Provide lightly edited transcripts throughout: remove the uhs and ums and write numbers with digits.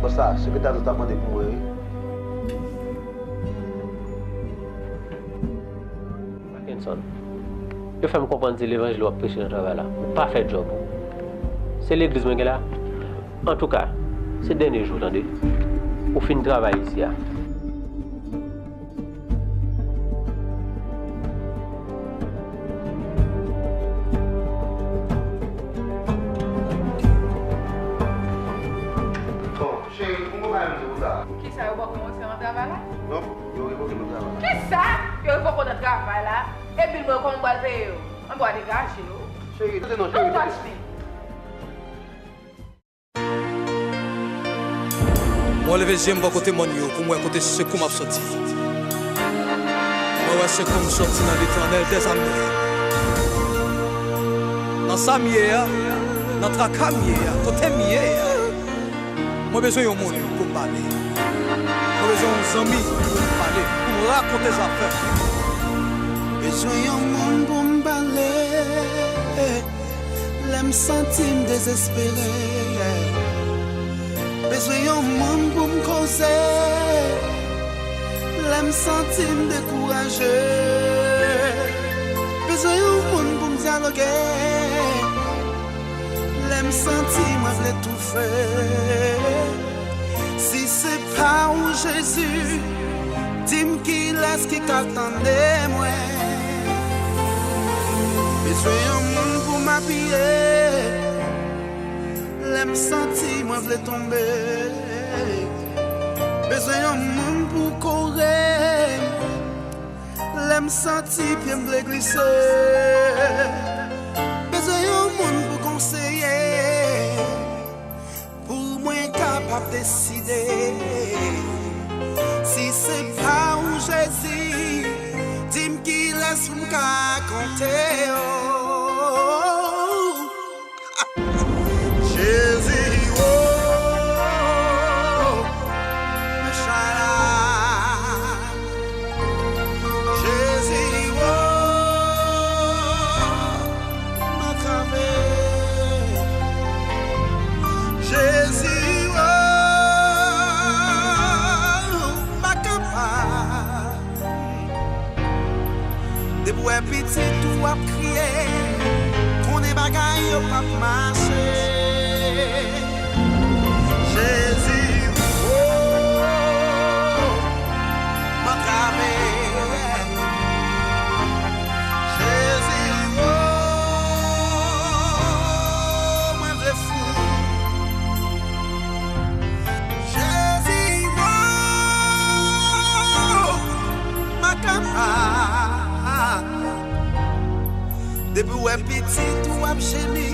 ça, secrétaire tout a demandé pour moi. Mackinson, je fais me comprendre que l'évangile doit prêcher dans le travail là. Pas faire job. C'est l'église qui est là. En tout cas, ces derniers jours, attendez, pour finir le travail ici. Qui ça, vous va commencer un travail là? Non, je vais évoquer mon travail. Qui ça? Vous va commencer un travail là? Et puis, moi, comme je vais payer, on va dégager. Chérie, non, Don't touch me. Moi, le deuxième bon côté mon yo, pour moi, côté ce qu'on m'a sorti. Moi, c'est comme sorti dans l'éternel des amis. Dans sa mienne, dans ta camienne, côté mien. Moi, besoin d'un monde pour me parler. Moi, besoin d'un ami pour me parler, pour me raconter des affaires. Besoin d'un monde pour me parler. L'aime sentir me désespéré. Besoin d'un monde pour me causer. L'aime sentir me découragé. Besoin d'un monde pour me dialoguer. L'aime sentir moi je tout faire. Si c'est pas où Jésus, dis-moi qui laisse qui t'attendait moi. Besoin d'un monde pour m'appuyer. L'aime sentir moi je tomber. Besoin d'un monde pour courir. L'aime sentir puis me glisser. Besoin d'un monde pour conseiller. Pour moi capable de décider. Si c'est pas où Jésus, dis-moi qui laisse me raconter. Jésus, oh, Meshach. Jésus, oh, notre âme. Jésus, oh, ma capable. Des bouets petits, tout a crié. Qu'on est bagaille, pas marcher. Jésus, oh, ma travers. Jésus, oh, moi je fou. Jésus, oh, ma capable. Depuis ouais petit tout a chéri.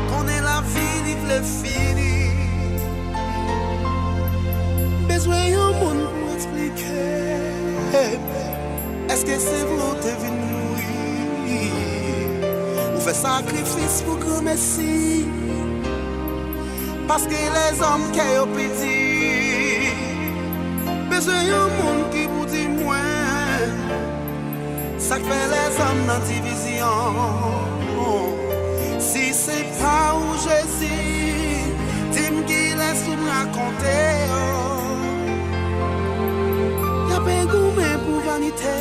Qu'on est la vie, livre le fini. Besoin d'un monde pour expliquer. Est-ce que c'est volonté de mourir? On fait sacrifice pour grand Messie. Parce que les hommes qui ont petit. Besoin d'un monde qui vous dit moins. Ça fait les hommes dans division. Si c'est pas où Jésus, dis-moi qui laisse me raconter. Y'a pas goûté pour vanité.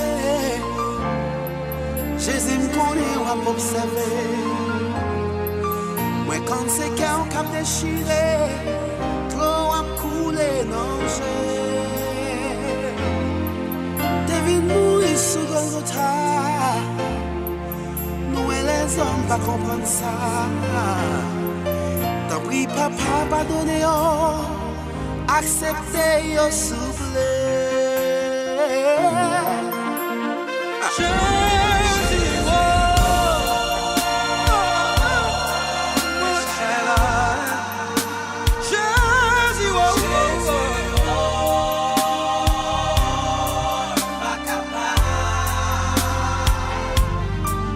Jésus me connaît, on va m'observer. Moi quand c'est qu'un cap déchiré, trop à couler dans le devine mourir sous Golgotha. Nous et les hommes pas comprendre ça. T'en prie papa pardonnez oh, acceptez yo souffle. Jésus oh,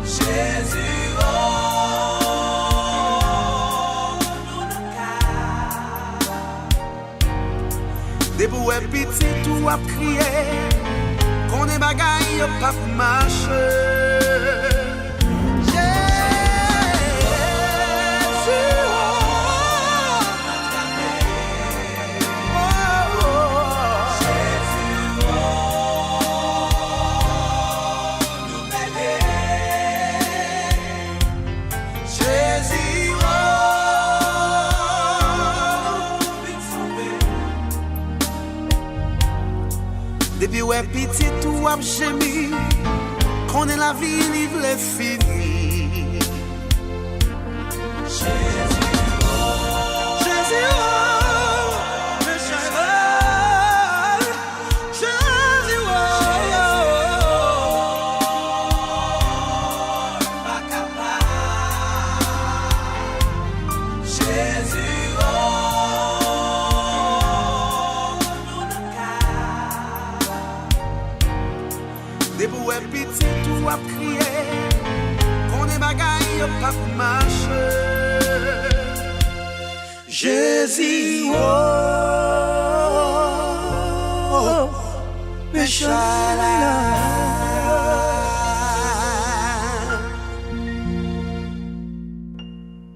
Jésus oh, des bouets petits tout a crié. Qu'on est bagaille pas pour marcher. Jésus, oh, ap jemi, konen la vie livre les fini. Jésus, mes chers, Jésus, Debout et petit tout a crié, qu'on est bagaille pas pour marcher. Jésus, oh, mes chers.